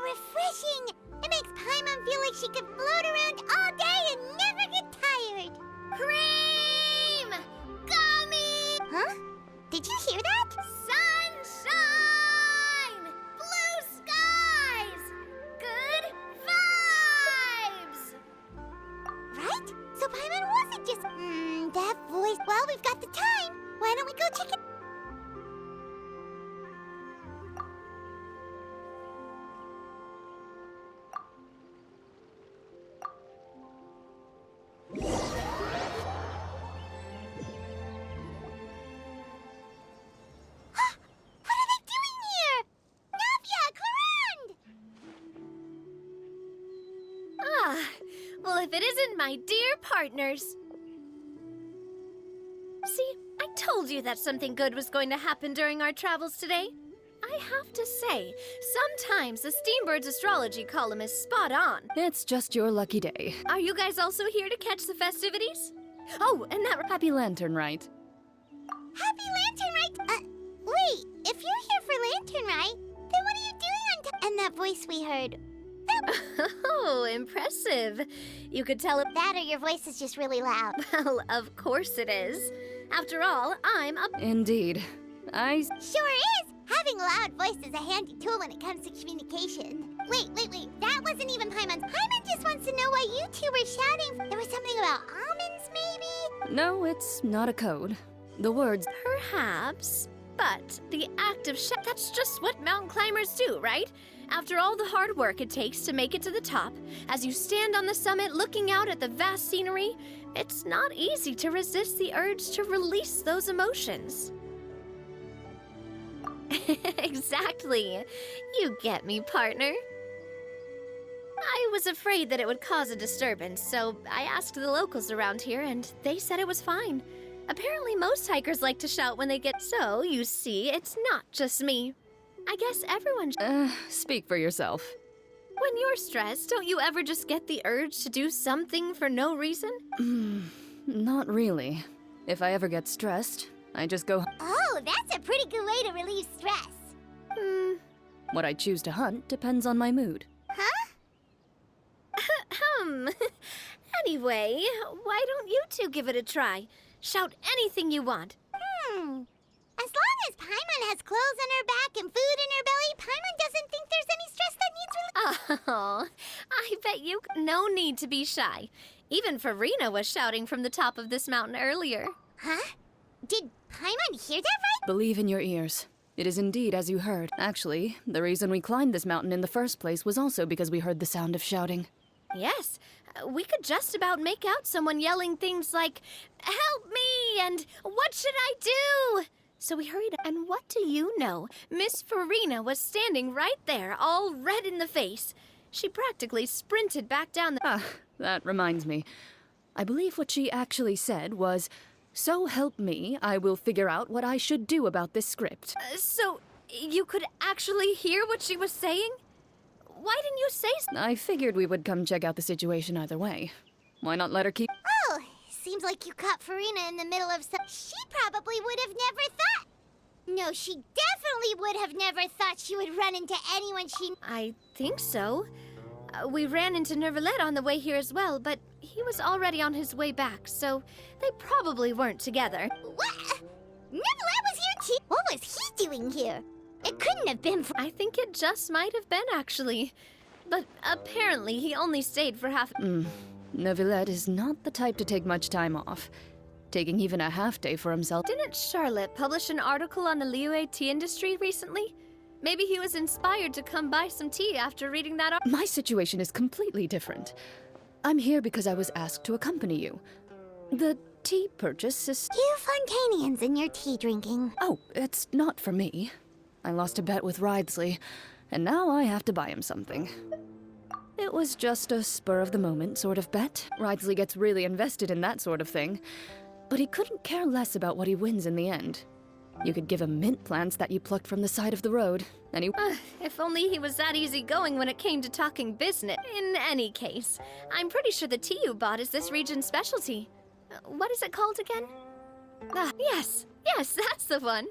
refreshing! It makes Paimon feel like she could float around all day and never get tired. Cream! Gummy! Huh? Did you hear that? Sunshine! Blue skies! Good vibes! Right? So Paimon wasn't just, that voice. Well, we've got the time. Why don't we go check it? Well, if it isn't my dear partners. See, I told you that something good was going to happen during our travels today. I have to say, sometimes the Steambird's astrology column is spot on. It's just your lucky day. Are you guys also here to catch the festivities? Oh, and that Happy Lantern Rite. Happy Lantern Rite? Wait, if you're here for Lantern Rite, then what are you doing on top? And that voice we heard. Oh, impressive. You could tell it. That or your voice is just really loud. Well, of course it is. After all, I'm a... Indeed. Sure is! Having a loud voice is a handy tool when it comes to communication. Wait. That wasn't even Paimon's. Paimon just wants to know why you two were shouting. There was something about almonds, maybe? No, it's not a code. The words... Perhaps. But the act of that's just what mountain climbers do, right? After all the hard work it takes to make it to the top, as you stand on the summit looking out at the vast scenery, it's not easy to resist the urge to release those emotions. Exactly. You get me, partner. I was afraid that it would cause a disturbance, so I asked the locals around here, and they said it was fine. Apparently most hikers like to shout when they get... So, you see, it's not just me. I guess everyone... Speak for yourself. When you're stressed, don't you ever just get the urge to do something for no reason? Not really. If I ever get stressed, I just go... Oh, that's a pretty good way to relieve stress. What I choose to hunt depends on my mood. Huh? Anyway, why don't you two give it a try? Shout anything you want. As long as Paimon has clothes on her back and food in her belly, Paimon doesn't think there's any stress that needs relief. Oh, I bet you... No need to be shy. Even Furina was shouting from the top of this mountain earlier. Huh? Did Paimon hear that right? Believe in your ears. It is indeed as you heard. Actually, the reason we climbed this mountain in the first place was also because we heard the sound of shouting. Yes, we could just about make out someone yelling things like, "Help me!" and "What should I do?" So we hurried, and what do you know? Miss Furina was standing right there, all red in the face. She practically sprinted back down the... That reminds me. I believe what she actually said was, "So help me, I will figure out what I should do about this script." So you could actually hear what she was saying? Why didn't you say so? I figured we would come check out the situation either way. Why not let her keep... Oh, seems like you caught Furina in the middle of some... She probably would have never thought... No, she definitely would have never thought she would run into anyone she... I think so. We ran into Nervalet on the way here as well, but he was already on his way back, so they probably weren't together. What? Nervalet was here too? What was he doing here? It couldn't have been for... I think it just might have been, actually. But apparently he only stayed for half... Neuvillette is not the type to take much time off. Taking even a half day for himself... Didn't Charlotte publish an article on the liyue tea industry recently? Maybe he was inspired to come buy some tea after reading that article. My situation is completely different. I'm here because I was asked to accompany you. The tea purchase is... You Fontainians and your tea drinking. Oh, it's not for me. I lost a bet with Ridesley, and now I have to buy him something. It was just a spur-of-the-moment sort of bet. Ridesley gets really invested in that sort of thing, but he couldn't care less about what he wins in the end. You could give him mint plants that you plucked from the side of the road, and he... If only he was that easygoing when it came to talking business. In any case, I'm pretty sure the tea you bought is this region's specialty. What is it called again? Yes, that's the one.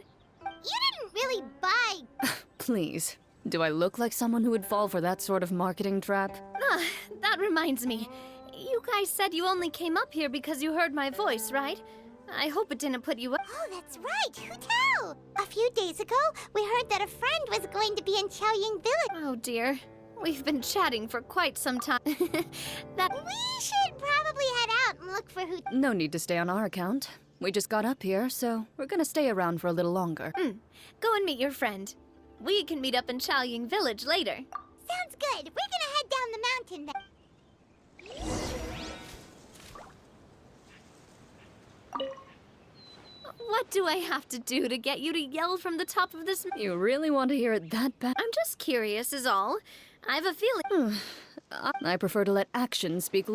You didn't really buy... Please. Do I look like someone who would fall for that sort of marketing trap? Ah, that reminds me. You guys said you only came up here because you heard my voice, right? I hope it didn't put you up. Oh, that's right. Who tell? A few days ago, we heard that a friend was going to be in Chaoying Village. Oh dear. We've been chatting for quite some time. We should probably head out and look for who... No need to stay on our account. We just got up here, so we're gonna stay around for a little longer. Go and meet your friend. We can meet up in Chaoying Village later. Sounds good. We're gonna head down the mountain then. What do I have to do to get you to yell from the top of this? You really want to hear it that bad? I'm just curious is all. I have a feeling. I prefer to let actions speak.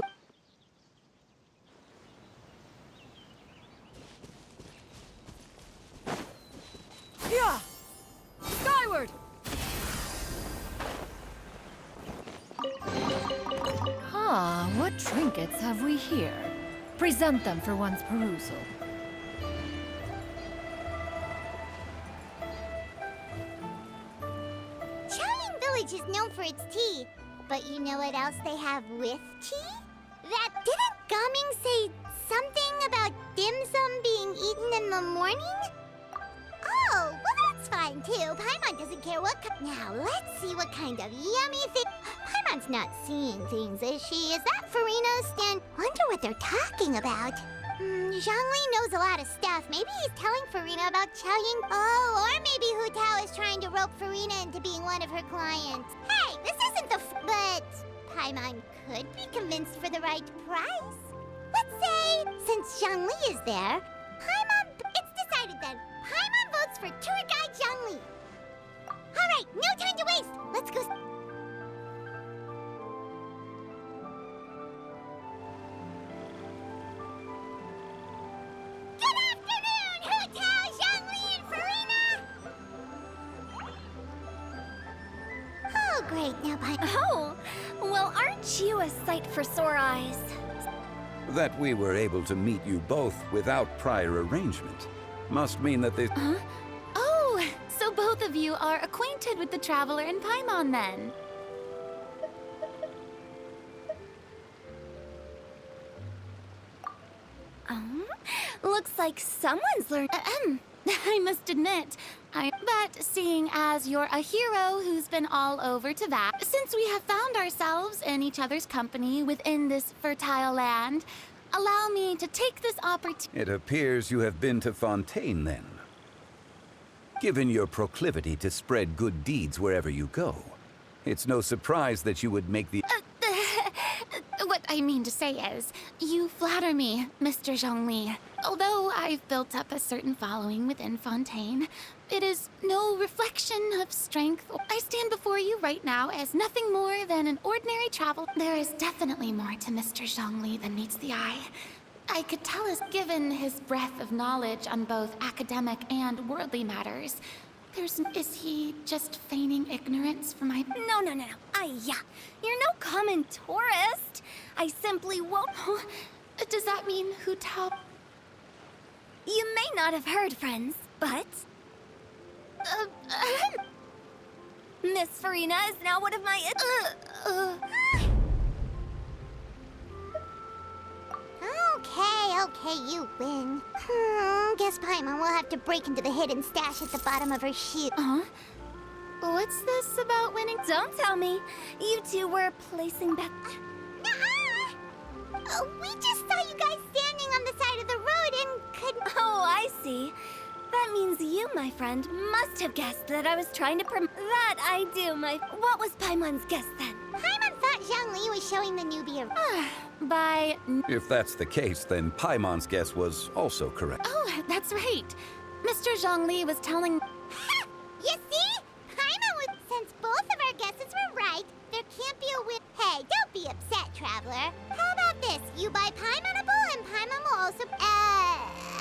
Yeah! Skyward! Ah, what trinkets have we here? Present them for one's perusal. Chaoying Village is known for its tea, but you know what else they have with tea? Didn't Gaming say something about dim sum being eaten in the morning? Oh, well that's fine too. Paimon doesn't care what Now, let's see what kind of yummy thing... Paimon's not seeing things, is she? Is that Furina stand... Wonder what they're talking about. Zhongli knows a lot of stuff. Maybe he's telling Furina about Chaoying... Oh, or maybe Hu Tao is trying to rope Furina into being one of her clients. Hey, this isn't the But Paimon could be convinced for the right price. Let's say, since Zhongli is there, Paimon... It's decided then. Paimon votes for tour guide Zhongli. All right, no time to waste. Let's go... Good afternoon, Hu Tao, Zhongli, and Furina! Oh, great, now Paimon... Oh, well, aren't you a sight for sore eyes? That we were able to meet you both without prior arrangement must mean that this... Oh, so both of you are acquainted with the Traveler and Paimon then? Looks like someone's learned. I must admit, but seeing as you're a hero who's been all over to that, since we have found ourselves in each other's company within this fertile land, allow me to take this opportunity. It appears you have been to Fontaine, then. Given your proclivity to spread good deeds wherever you go, it's no surprise that you would make the... What I mean to say is, you flatter me, Mr. Zhongli. Although I've built up a certain following within Fontaine, it is no reflection of strength. I stand before you right now as nothing more than an ordinary traveler. There is definitely more to Mr. Zhongli than meets the eye. I could tell us, given his breadth of knowledge on both academic and worldly matters, is he just feigning ignorance for my... No. You're no common tourist. I simply won't... Does that mean Hu Tao... You may not have heard, friends, but... Miss Furina is now one of my... Okay, you win. Guess Paimon will have to break into the hidden stash at the bottom of her shoe. What's this about winning? Don't tell me. You two were placing bet... Nuh-uh! We just saw you guys standing on the side of the road and could... Oh, I see. That means you, my friend, must have guessed that I was trying to That I do, my... What was Paimon's guess then? Paimon thought Zhongli was showing the newbie around. By... If that's the case, then Paimon's guess was also correct. Oh, that's right. Mr. Zhongli was telling... Ha! You see? Paimon was... Since both of our guesses were right, there can't be a win... Hey, don't be upset, Traveler. How about this? You buy Paimon a bowl and Paimon will also...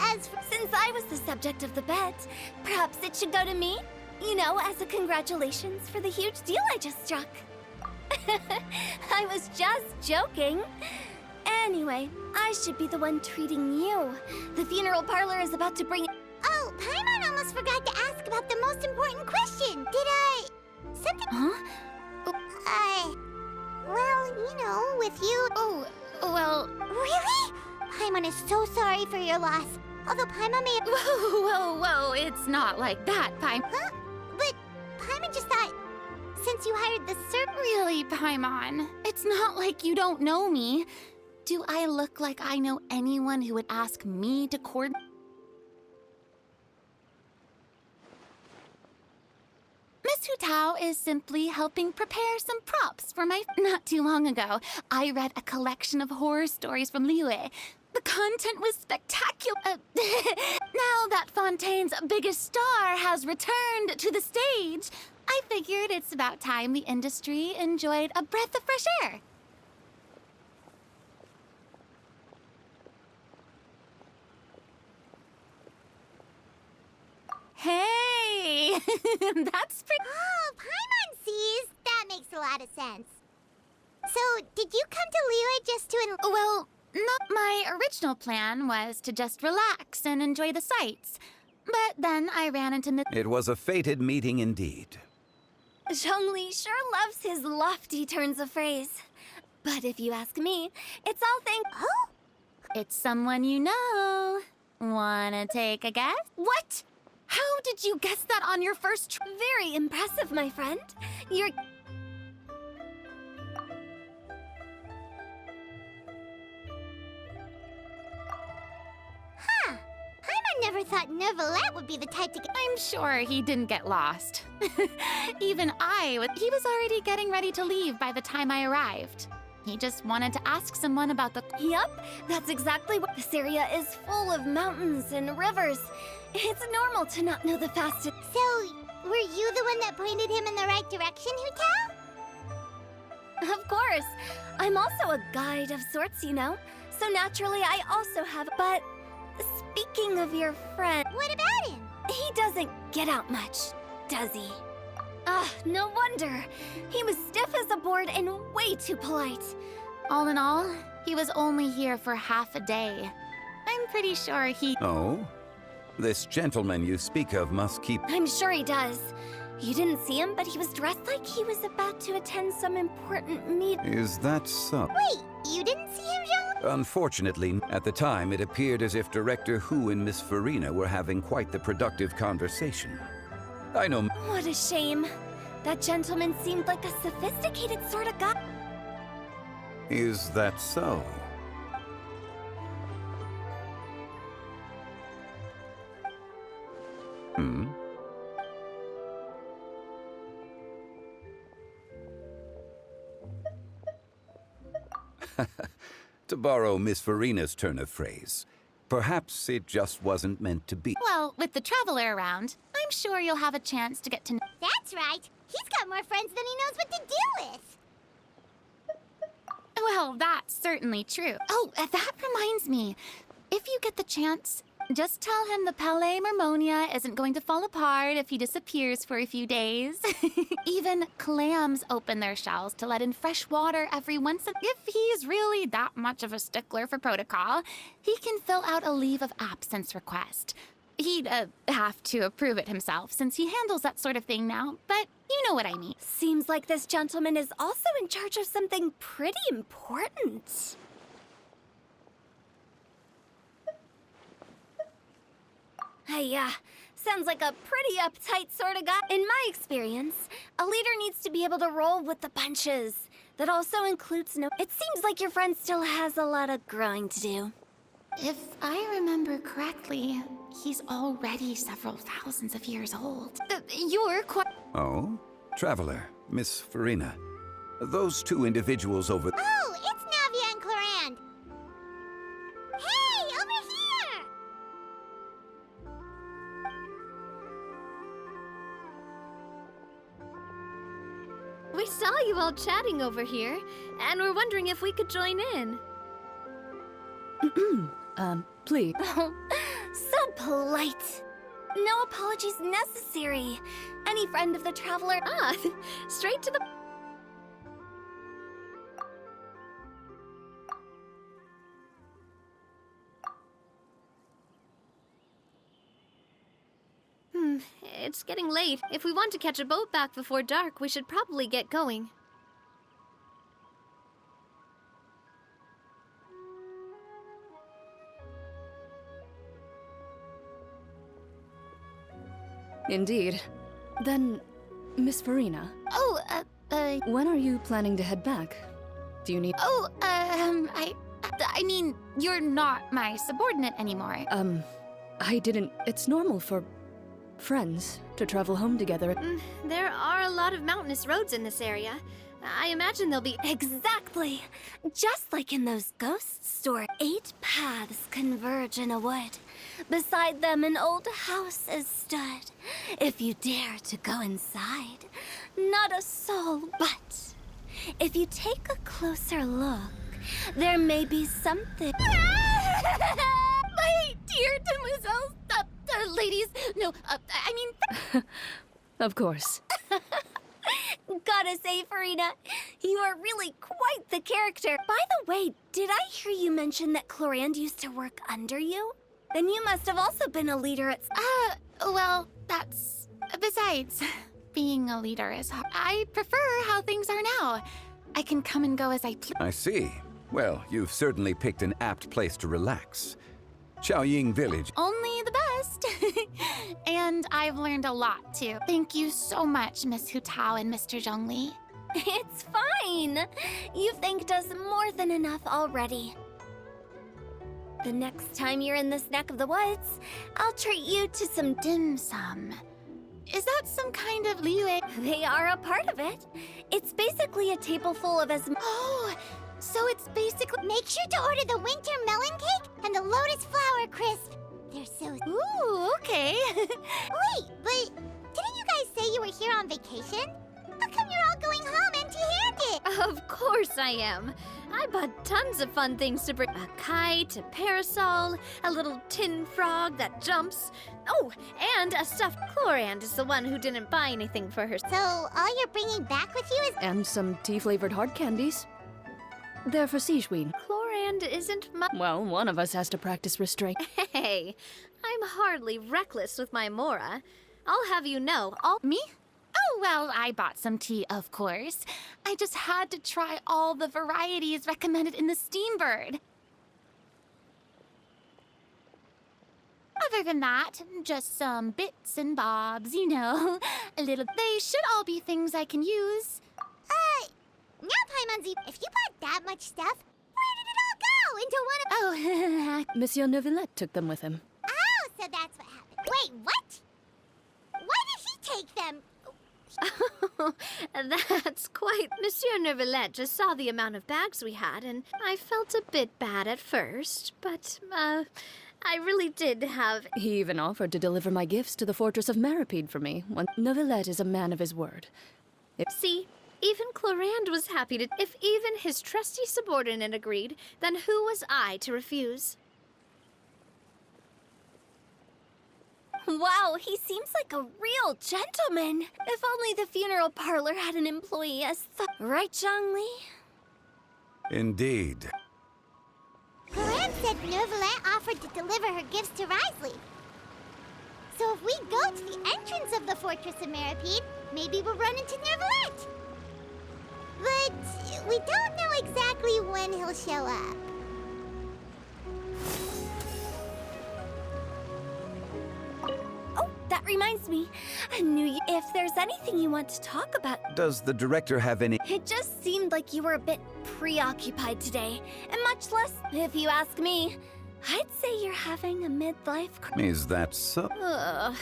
As for... Since I was the subject of the bet, perhaps it should go to me? You know, as a congratulations for the huge deal I just struck. I was just joking. Anyway, I should be the one treating you. The funeral parlor is about to bring... Oh, Paimon almost forgot to ask about the most important question. Did I Something... Huh? Well, you know, with you... Oh, well... Really? Paimon is so sorry for your loss. Although Paimon may have... Whoa, it's not like that, Paimon. Huh? But Paimon just thought... Since you hired the servant... Really, Paimon? It's not like you don't know me. Do I look like I know anyone who would ask me to coordinate? Miss Hutao is simply helping prepare some props for my... Not too long ago, I read a collection of horror stories from Liyue. The content was spectacular. Now that Fontaine's biggest star has returned to the stage, I figured it's about time the industry enjoyed a breath of fresh air. Hey! That's pretty... Oh, Paimon sees. That makes a lot of sense. So, did you come to Liyue just to... Well, not my original plan was to just relax and enjoy the sights. But then I ran into It was a fated meeting indeed. Zhongli sure loves his lofty turns of phrase. But if you ask me, it's all thanks... Oh? It's someone you know. Wanna take a guess? What? How did you guess that on your first Very impressive, my friend. You're... Huh. Paimon never thought Neuvillette would be the type to get... I'm sure he didn't get lost. Even he was already getting ready to leave by the time I arrived. He just wanted to ask someone about the... Yup, that's exactly what... This area is full of mountains and rivers. It's normal to not know the fastest... So, were you the one that pointed him in the right direction, Hutao? Of course. I'm also a guide of sorts, you know. So naturally, I also have... But speaking of your friend... What about him? He doesn't get out much, does he? Ah, no wonder. He was stiff as a board and way too polite. All in all, he was only here for half a day. I'm pretty sure he... Oh? This gentleman you speak of must keep... I'm sure he does. You didn't see him, but he was dressed like he was about to attend some important meeting. Is that so? Wait, you didn't see him, Zhong? Unfortunately, at the time, it appeared as if Director Hu and Miss Furina were having quite the productive conversation. I know... What a shame. That gentleman seemed like a sophisticated sort of guy. Is that so? Hmm? To borrow Miss Farina's turn of phrase, perhaps it just wasn't meant to be. Well, with the traveler around, I'm sure you'll have a chance to get to know... That's right. He's got more friends than he knows what to do with. Well, that's certainly true. Oh, that reminds me. If you get the chance, just tell him the Palais Mermonia isn't going to fall apart if he disappears for a few days. Even clams open their shells to let in fresh water every once in... If he's really that much of a stickler for protocol, he can fill out a leave of absence request. He'd have to approve it himself since he handles that sort of thing now, but you know what I mean. Seems like this gentleman is also in charge of something pretty important. Hey, sounds like a pretty uptight sort of guy. In my experience, a leader needs to be able to roll with the punches. That also includes no... It seems like your friend still has a lot of growing to do. If I remember correctly, he's already several thousands of years old. You're quite... Oh? Traveler, Miss Farina. Those two individuals over... Oh, it's Navia and Clorand. Hey, over here! We saw you all chatting over here, and we're wondering if we could join in. Please. Oh, so polite. No apologies necessary. Any friend of the traveler... Ah, straight to the... It's getting late. If we want to catch a boat back before dark, we should probably get going. Indeed. Then, Miss Furina, Oh, when are you planning to head back? Do you need... I mean, you're not my subordinate anymore. I didn't... It's normal for friends to travel home together. There are a lot of mountainous roads in this area. I imagine there'll be... Exactly. Just like in those ghost stories. 8 paths converge in a wood. Beside them an old house is stood. If you dare to go inside, not a soul, but if you take a closer look, there may be something. My dear demoiselles, ladies, no, I mean... Of course. Gotta say, Furina, you are really quite the character. By the way, did I hear you mention that Clorand used to work under you? Then you must have also been a leader at... well, that's... Besides, being a leader is hard. I prefer how things are now. I can come and go as I please. I see. Well, you've certainly picked an apt place to relax. Xiaoying Village. Only the best. And I've learned a lot, too. Thank you so much, Miss Hu Tao and Mr. Zhongli. It's fine. You've thanked us more than enough already. The next time you're in this neck of the woods, I'll treat you to some dim sum. Is that some kind of liyue? They are a part of it. It's basically a table full of as... Oh, so it's basically... Make sure to order the winter melon cake and the lotus flower crisp. They're so... Ooh, okay. Wait, but didn't you guys say you were here on vacation? How come you're all going home empty-handed? Of course I am. I bought tons of fun things to bring. A kite, a parasol, a little tin frog that jumps. Oh, and a stuffed Clorand is the one who didn't buy anything for her. So all you're bringing back with you is... And some tea-flavored hard candies. They're for Sijuin. Clorand isn't my... Well, one of us has to practice restraint. Hey, I'm hardly reckless with my Mora. I'll have you know, Me? Oh, well, I bought some tea, of course. I just had to try all the varieties recommended in the Steambird. Other than that, just some bits and bobs, you know. A little... They should all be things I can use. Now, Paimonzi, if you bought that much stuff, where did it all go? Into one of... Oh, Monsieur Neuvillette took them with him. Oh, so that's what happened. Wait, what? Why did he take them? That's quite... Monsieur Neuvillette just saw the amount of bags we had, and I felt a bit bad at first, but, I really did have... He even offered to deliver my gifts to the fortress of Maripede for me. Neuvillette is a man of his word. See, even Clorand was happy to... If even his trusty subordinate agreed, then who was I to refuse? Wow, he seems like a real gentleman. If only the funeral parlor had an employee as right, Zhongli? Indeed. Corinne said Neuvillette offered to deliver her gifts to Risley. So if we go to the entrance of the Fortress of Maripede, maybe we'll run into Neuvillette. But we don't know exactly when he'll show up. Oh, that reminds me. I knew you. If there's anything you want to talk about... Does the director have any... It just seemed like you were a bit preoccupied today. And much less, if you ask me. I'd say you're having a midlife crisis. Is that so? Ugh.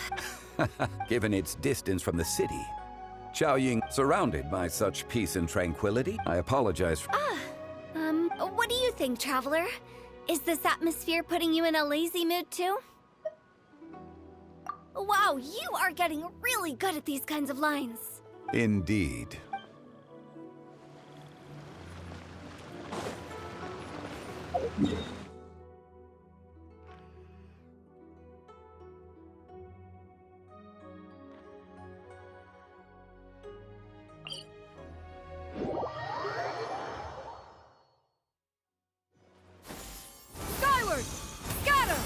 Given its distance from the city, Xiaoying, surrounded by such peace and tranquility, I apologize for... What do you think, Traveler? Is this atmosphere putting you in a lazy mood too? Wow, you are getting really good at these kinds of lines. Indeed. Skyward! Scatter!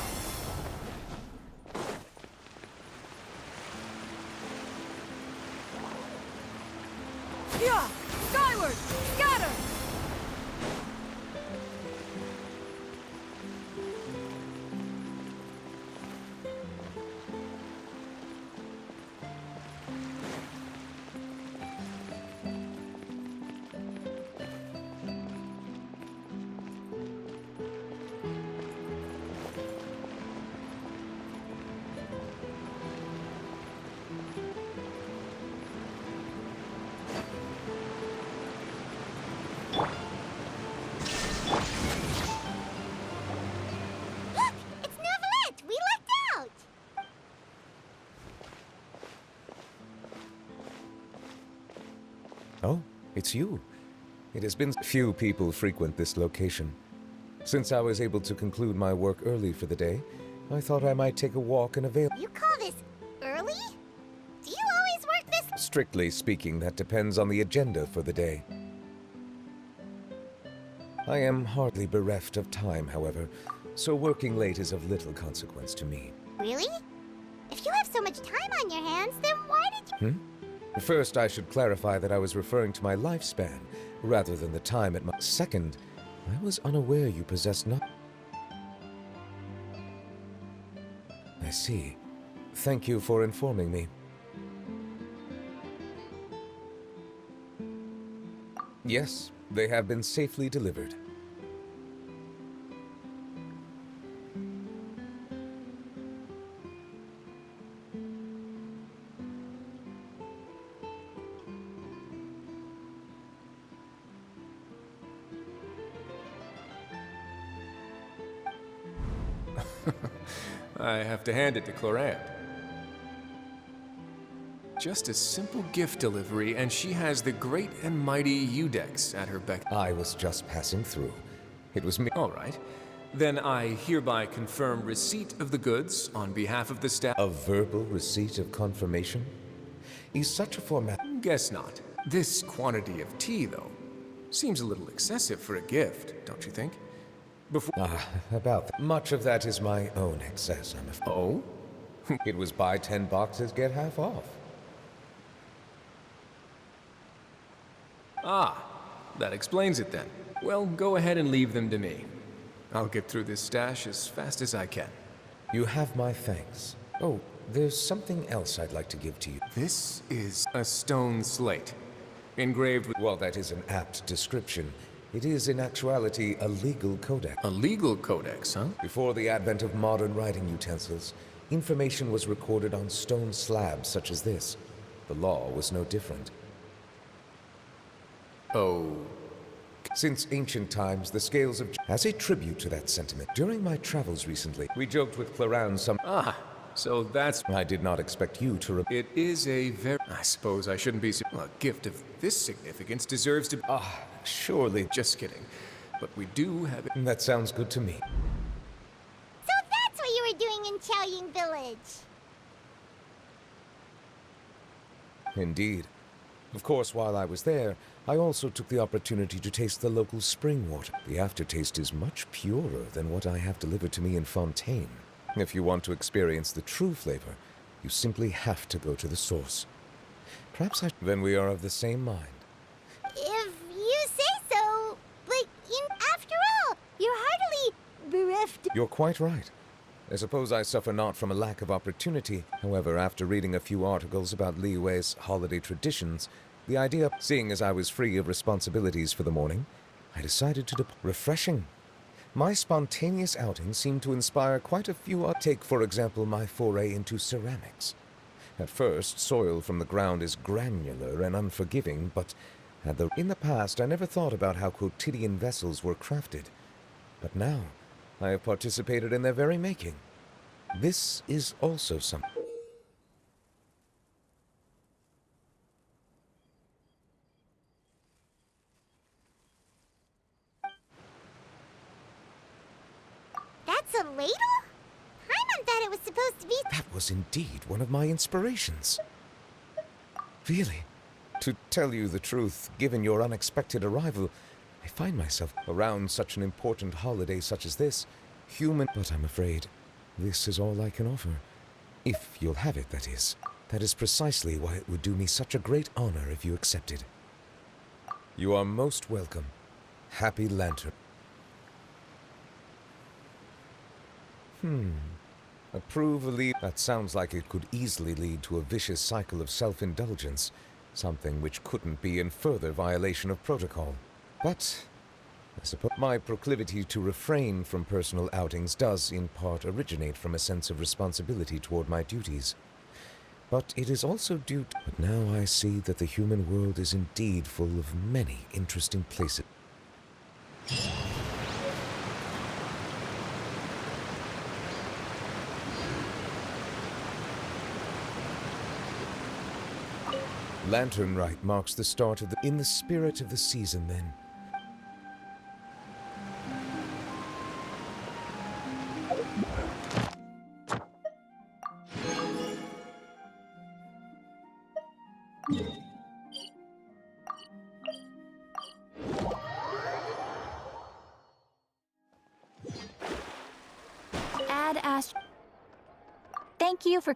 Yeah! Skyward! Scatter! Look! It's Neverlet! We lucked out! Oh, it's you. It has been few people frequent this location. Since I was able to conclude my work early for the day, I thought I might take a walk and avail. You call this early? Do you always work this? Strictly speaking, that depends on the agenda for the day. I am hardly bereft of time, however, so working late is of little consequence to me. Really? If you have so much time on your hands, then why did you... First, I should clarify that I was referring to my lifespan, rather than the time at my... Second, I was unaware you possessed not... I see. Thank you for informing me. Yes, they have been safely delivered. I have to hand it to Clorant. Just a simple gift delivery, and she has the great and mighty Udex at her beck. I was just passing through. It was me. All right. Then I hereby confirm receipt of the goods on behalf of the staff. A verbal receipt of confirmation? Is such a format... Guess not. This quantity of tea, though, seems a little excessive for a gift, don't you think? About that. Much of that is my own excess, I'm afraid. Oh? It was buy 10 boxes, get half off. Ah, that explains it then. Well, go ahead and leave them to me. I'll get through this stash as fast as I can. You have my thanks. Oh, there's something else I'd like to give to you. This is a stone slate, engraved with... While that is an apt description, it is in actuality a legal codex. A legal codex, huh? Before the advent of modern writing utensils, information was recorded on stone slabs such as this. The law was no different. Oh. Since ancient times, the scales of... As a tribute to that sentiment, during my travels recently, we joked with Cloran some... Ah, so that's... I did not expect you to... It is a very... I suppose I shouldn't be... A gift of this significance deserves to... Surely. Just kidding. But we do have it. That sounds good to me. So that's what you were doing in Chaoying Village. Indeed. Of course, while I was there, I also took the opportunity to taste the local spring water. The aftertaste is much purer than what I have delivered to me in Fontaine. If you want to experience the true flavor, you simply have to go to the source. Perhaps then we are of the same mind. If you say so, but after all, you're hardly bereft. You're quite right. I suppose I suffer not from a lack of opportunity. However, after reading a few articles about liyue's holiday traditions, the idea, seeing as I was free of responsibilities for the morning, I decided to depart. Refreshing. My spontaneous outing seemed to inspire quite a few. Take, for example, my foray into ceramics. At first, soil from the ground is granular and unforgiving, but in the past, I never thought about how quotidian vessels were crafted. But now, I have participated in their very making. This is also something. That's a ladle? Paimon thought it was supposed to be... That was indeed one of my inspirations. Really? To tell you the truth, given your unexpected arrival, I find myself around such an important holiday such as this, human... But I'm afraid this is all I can offer. If you'll have it, that is. That is precisely why it would do me such a great honor if you accepted. You are most welcome. Happy Lantern. Approve a lead. That sounds like it could easily lead to a vicious cycle of self-indulgence, something which couldn't be in further violation of protocol. But I suppose my proclivity to refrain from personal outings does in part originate from a sense of responsibility toward my duties. But it is also due to... But now I see that the human world is indeed full of many interesting places. Lantern Rite marks the start of the... In the spirit of the season, then. Add Thank you for